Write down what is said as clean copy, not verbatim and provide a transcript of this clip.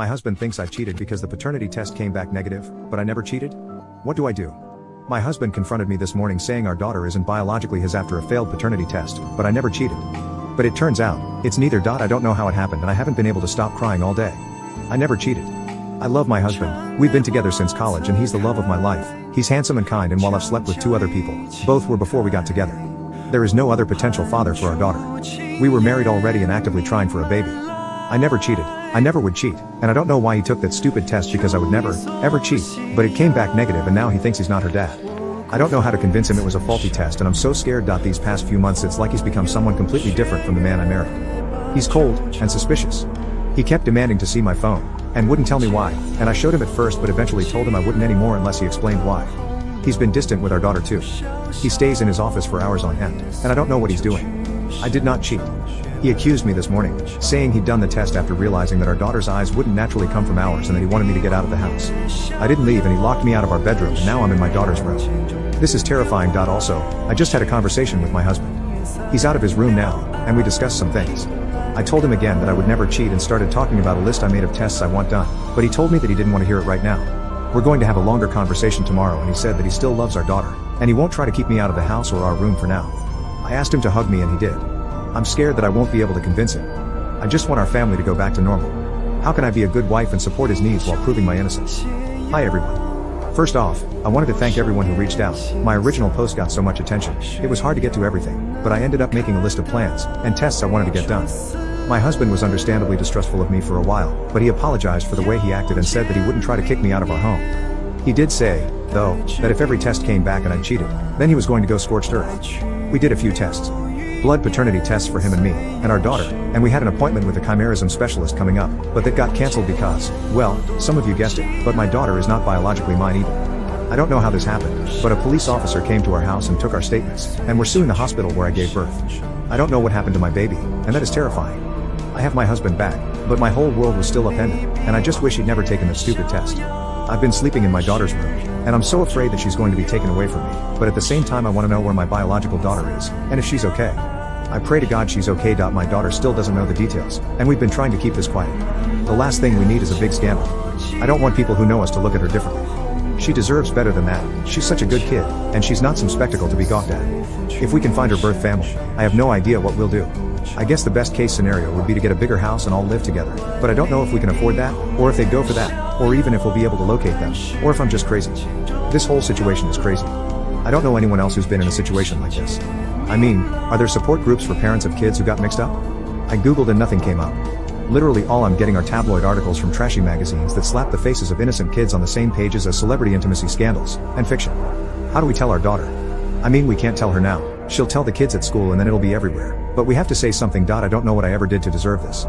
My husband thinks I've cheated because the paternity test came back negative, but I never cheated? What do I do? My husband confronted me this morning saying our daughter isn't biologically his after a failed paternity test, but I never cheated. But it turns out, it's neither. I don't know how it happened and I haven't been able to stop crying all day. I never cheated. I love my husband, we've been together since college and he's the love of my life. He's handsome and kind, and while I've slept with 2 other people, both were before we got together. There is no other potential father for our daughter. We were married already and actively trying for a baby. I never cheated, I never would cheat, and I don't know why he took that stupid test because I would never, ever cheat, but it came back negative and now he thinks he's not her dad. I don't know how to convince him it was a faulty test and I'm so scared. These past few months it's like he's become someone completely different from the man I married. He's cold, and suspicious. He kept demanding to see my phone, and wouldn't tell me why, and I showed him at first but eventually told him I wouldn't anymore unless he explained why. He's been distant with our daughter too. He stays in his office for hours on end, and I don't know what he's doing. I did not cheat. He accused me this morning, saying he'd done the test after realizing that our daughter's eyes wouldn't naturally come from ours and that he wanted me to get out of the house. I didn't leave and he locked me out of our bedroom and now I'm in my daughter's room. This is terrifying. Also, I just had a conversation with my husband. He's out of his room now, and we discussed some things. I told him again that I would never cheat and started talking about a list I made of tests I want done, but he told me that he didn't want to hear it right now. We're going to have a longer conversation tomorrow and he said that he still loves our daughter, and he won't try to keep me out of the house or our room for now. I asked him to hug me and he did. I'm scared that I won't be able to convince him. I just want our family to go back to normal. How can I be a good wife and support his needs while proving my innocence? Hi everyone. First off, I wanted to thank everyone who reached out. My original post got so much attention. It was hard to get to everything, but I ended up making a list of plans and tests I wanted to get done. My husband was understandably distrustful of me for a while, but he apologized for the way he acted and said that he wouldn't try to kick me out of our home. He did say, though, that if every test came back and I cheated, then he was going to go scorched earth. We did a few tests. Blood paternity tests for him and me, and our daughter, and we had an appointment with a chimerism specialist coming up, but that got cancelled because, well, some of you guessed it, but my daughter is not biologically mine either. I don't know how this happened, but a police officer came to our house and took our statements, and we're suing the hospital where I gave birth. I don't know what happened to my baby, and that is terrifying. I have my husband back, but my whole world was still upended, and I just wish he'd never taken that stupid test. I've been sleeping in my daughter's room, and I'm so afraid that she's going to be taken away from me, but at the same time I want to know where my biological daughter is, and if she's okay. I pray to God she's okay. My daughter still doesn't know the details, and we've been trying to keep this quiet. The last thing we need is a big scandal. I don't want people who know us to look at her differently. She deserves better than that. She's such a good kid, and she's not some spectacle to be gawked at. If we can find her birth family, I have no idea what we'll do. I guess the best case scenario would be to get a bigger house and all live together, but I don't know if we can afford that, or if they'd go for that, or even if we'll be able to locate them, or if I'm just crazy. This whole situation is crazy. I don't know anyone else who's been in a situation like this. I mean, are there support groups for parents of kids who got mixed up? I googled and nothing came up. Literally all I'm getting are tabloid articles from trashy magazines that slap the faces of innocent kids on the same pages as celebrity intimacy scandals, and fiction. How do we tell our daughter? I mean, we can't tell her now. She'll tell the kids at school and then it'll be everywhere. But we have to say something. I don't know what I ever did to deserve this.